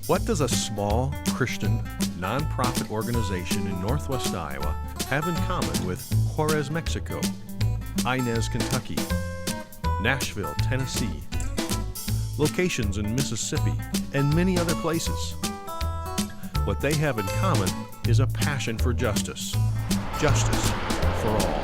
What does a small Christian nonprofit organization in northwest Iowa have in common with Juarez, Mexico, Inez, Kentucky, Nashville, Tennessee, locations in Mississippi, and many other places? What they have in common is a passion for justice. Justice for all.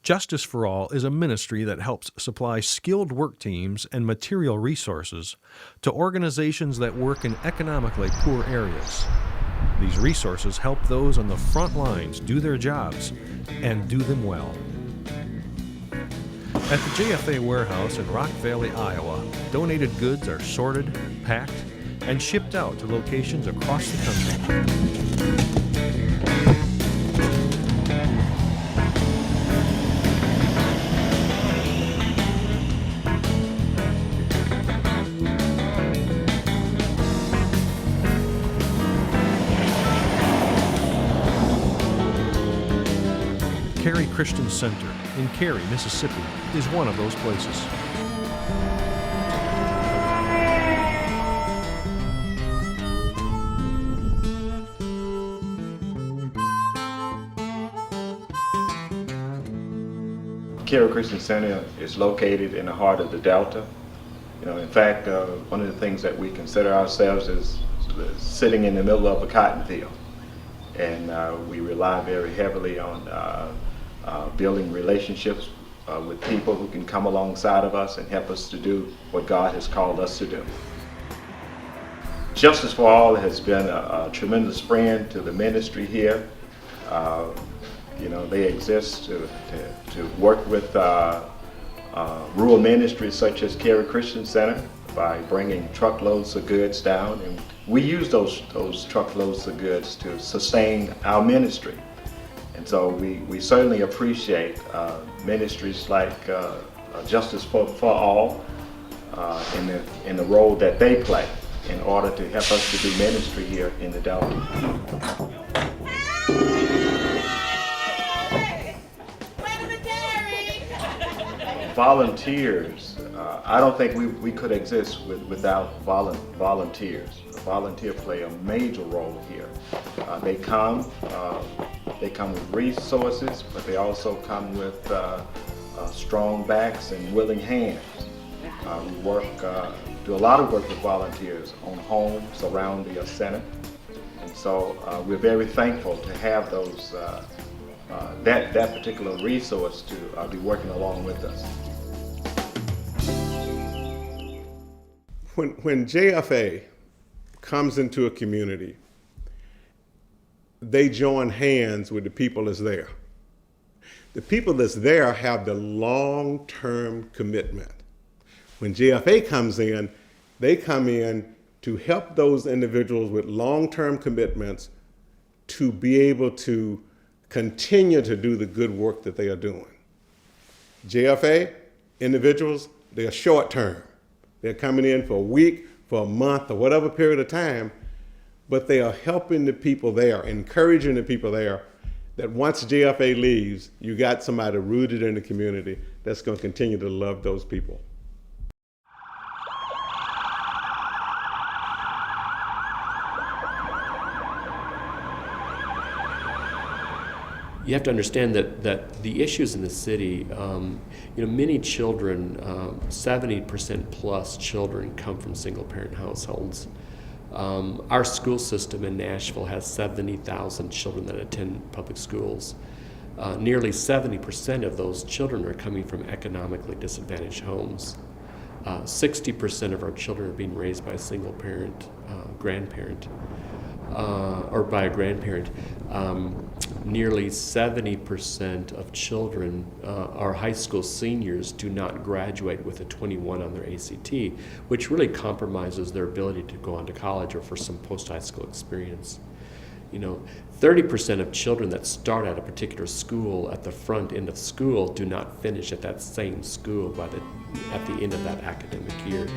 Justice for All is a ministry that helps supply skilled work teams and material resources to organizations that work in economically poor areas. These resources help those on the front lines do their jobs and do them well. At the JFA warehouse in Rock Valley, Iowa, donated goods are sorted, packed, and shipped out to locations across the country. Cary Christian Center in Cary, Mississippi is one of those places. Cary Christian Center is located in the heart of the Delta. In fact, one of the things that we consider ourselves is sitting in the middle of a cotton field. And we rely very heavily on building relationships with people who can come alongside of us and help us to do what God has called us to do. Justice for All has been a tremendous friend to the ministry here. They exist to work with rural ministries such as Cary Christian Center by bringing truckloads of goods down, and we use those truckloads of goods to sustain our ministry. And so we certainly appreciate ministries like Justice for All in the role that they play in order to help us to do ministry here in the Delta. Volunteers, I don't think we could exist without volunteers. Volunteers play a major role here. They come with resources, but they also come with strong backs and willing hands. We do a lot of work with volunteers on homes around the center, and so we're very thankful to have those that particular resource to be working along with us. When JFA comes into a community, they join hands with the people that's there. The people that's there have the long-term commitment. When JFA comes in, they come in to help those individuals with long-term commitments to be able to continue to do the good work that they are doing. JFA individuals, they're short-term. They're coming in for a week, for a month, or whatever period of time, but they are helping the people there, encouraging the people there that once JFA leaves, you got somebody rooted in the community that's going to continue to love those people. You have to understand that the issues in the city, many children, 70% plus children come from single-parent households. Our school system in Nashville has 70,000 children that attend public schools. Nearly 70% of those children are coming from economically disadvantaged homes. 60% of our children are being raised by a single-parent grandparent. Or by a grandparent. Nearly 70% of children, our high school seniors, do not graduate with a 21 on their ACT, which really compromises their ability to go on to college or for some post-high school experience. 30% of children that start at a particular school at the front end of school do not finish at that same school at the end of that academic year.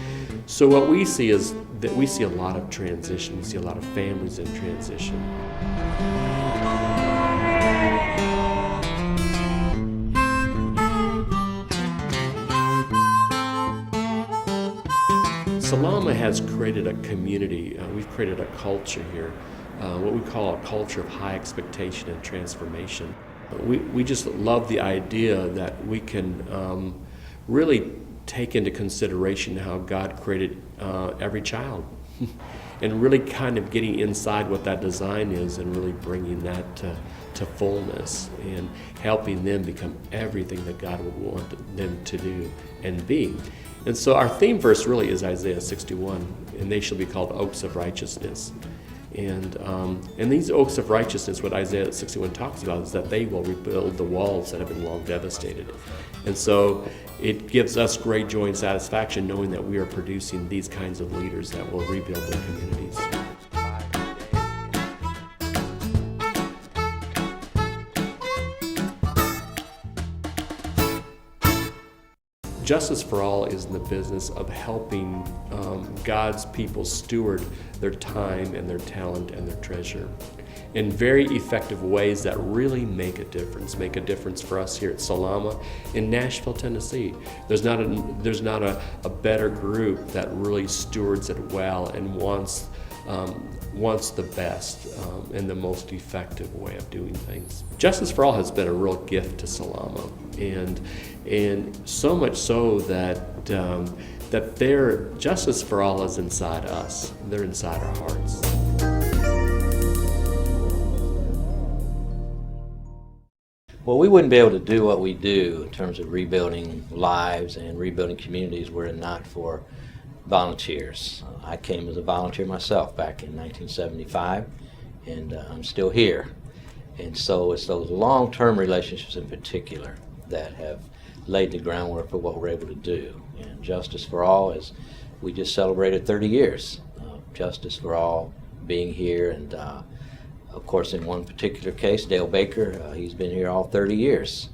So what we see is that we see a lot of transition. We see a lot of families in transition. Salama has created a community. We've created a culture here, what we call a culture of high expectation and transformation. We just love the idea that we can really take into consideration how God created every child and really kind of getting inside what that design is and really bringing that to fullness and helping them become everything that God would want them to do and be. And so our theme verse really is Isaiah 61, and they shall be called oaks of righteousness. And these oaks of righteousness, what Isaiah 61 talks about, is that they will rebuild the walls that have been long devastated. And so it gives us great joy and satisfaction knowing that we are producing these kinds of leaders that will rebuild their communities. Justice for All is in the business of helping God's people steward their time and their talent and their treasure in very effective ways that really make a difference for us here at Salama in Nashville, Tennessee. There's not a better group that really stewards it well and wants the best and the most effective way of doing things. Justice for All has been a real gift to Salama, and so much so that their Justice for All is inside us. They're inside our hearts. Well, we wouldn't be able to do what we do in terms of rebuilding lives and rebuilding communities were it not for volunteers. I came as a volunteer myself back in 1975, and I'm still here. And so it's those long-term relationships in particular that have laid the groundwork for what we're able to do. And Justice for All is, we just celebrated 30 years of Justice for All being here, and of course in one particular case, Dale Baker, he's been here all 30 years.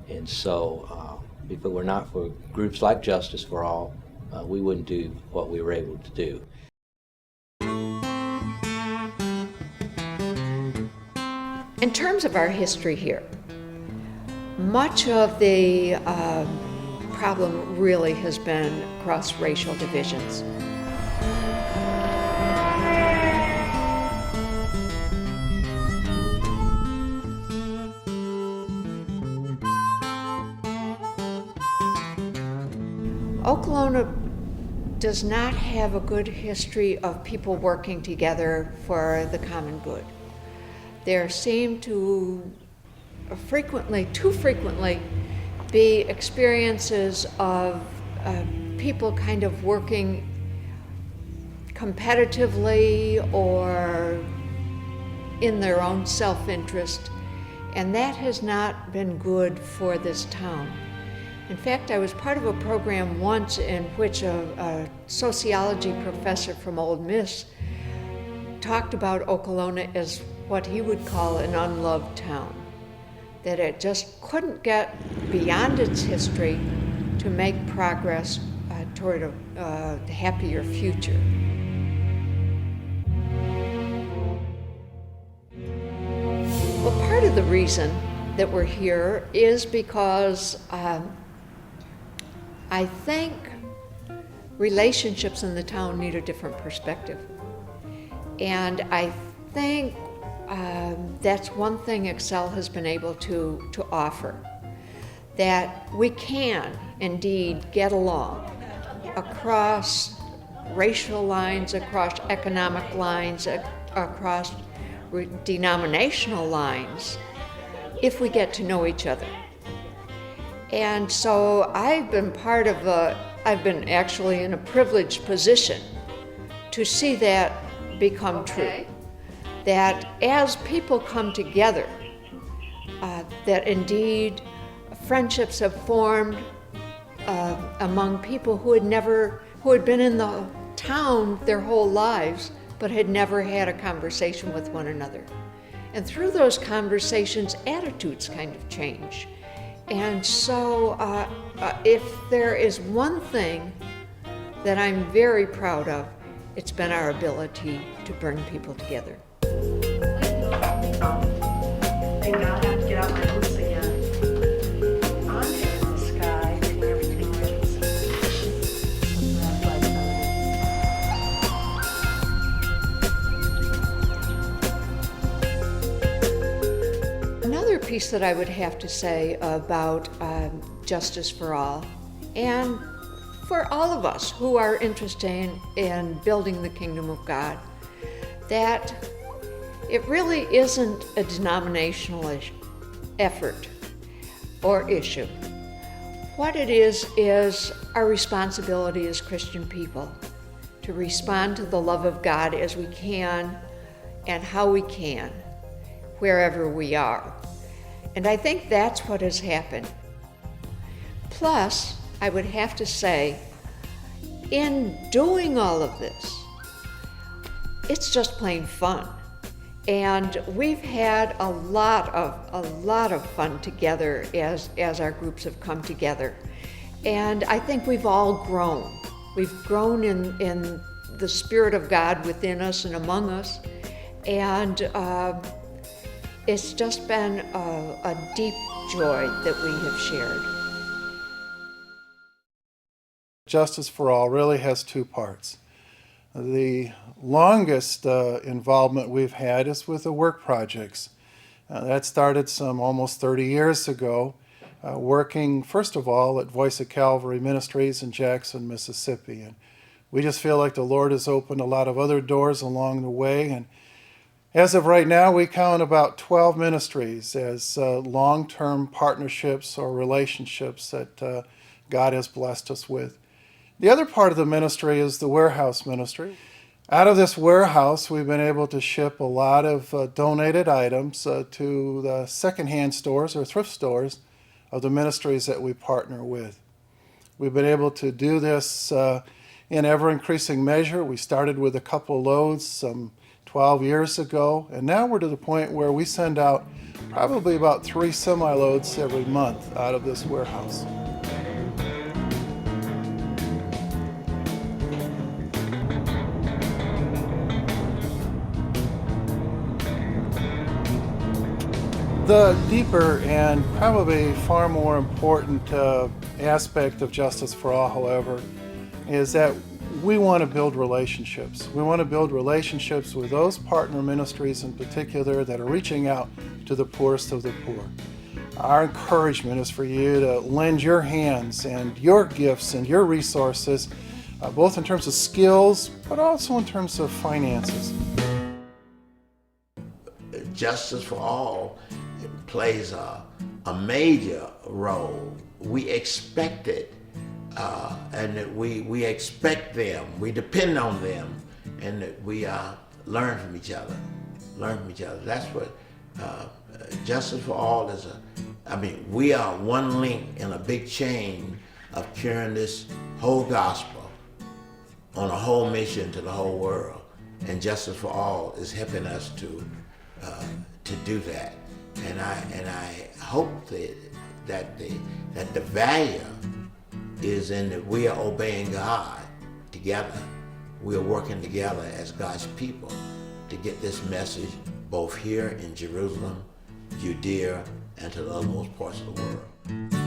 And so if it were not for groups like Justice for All, we wouldn't do what we were able to do. In terms of our history here, much of the problem really has been cross-racial divisions. Okolona does not have a good history of people working together for the common good. There seem to too frequently, be experiences of people kind of working competitively or in their own self-interest, and that has not been good for this town. In fact, I was part of a program once in which a sociology professor from Ole Miss talked about Okolona as what he would call an unloved town, that it just couldn't get beyond its history to make progress toward a happier future. Well, part of the reason that we're here is because I think relationships in the town need a different perspective. And I think that's one thing Excel has been able to offer, that we can indeed get along across racial lines, across economic lines, across denominational lines, if we get to know each other. And so I've been actually in a privileged position to see that become true. That as people come together, that indeed friendships have formed among people who had been in the town their whole lives, but had never had a conversation with one another. And through those conversations, attitudes kind of change. And so if there is one thing that I'm very proud of, it's been our ability to bring people together. I now have to get out my notes again. I'm in the sky and everything rains. piece that I would have to say about Justice for All, and for all of us who are interested in building the kingdom of God, that it really isn't a denominational effort or issue. What it is our responsibility as Christian people to respond to the love of God as we can and how we can, wherever we are. And I think that's what has happened. Plus, I would have to say, in doing all of this, it's just plain fun. And we've had a lot of fun together as our groups have come together. And I think we've all grown. We've grown in the Spirit of God within us and among us. And it's just been a deep joy that we have shared. Justice for All really has two parts. The longest involvement we've had is with the work projects. That started some almost 30 years ago, working first of all at Voice of Calvary Ministries in Jackson, Mississippi. And we just feel like the Lord has opened a lot of other doors along the way. And as of right now, we count about 12 ministries as long-term partnerships or relationships that God has blessed us with. The other part of the ministry is the warehouse ministry. Out of this warehouse, we've been able to ship a lot of donated items to the secondhand stores or thrift stores of the ministries that we partner with. We've been able to do this in ever-increasing measure. We started with a couple of loads some 12 years ago, and now we're to the point where we send out probably about 3 semi-loads every month out of this warehouse. The deeper and probably far more important aspect of Justice for All, however, is that we want to build relationships. We want to build relationships with those partner ministries in particular that are reaching out to the poorest of the poor. Our encouragement is for you to lend your hands and your gifts and your resources, both in terms of skills, but also in terms of finances. Justice for All plays a major role. We expect it, and we expect them. We depend on them, and that we learn from each other. That's what Justice for All is. We are one link in a big chain of carrying this whole gospel on a whole mission to the whole world, and Justice for All is helping us to do that. And I hope that the value is in that we are obeying God together. We are working together as God's people to get this message both here in Jerusalem, Judea, and to the uttermost parts of the world.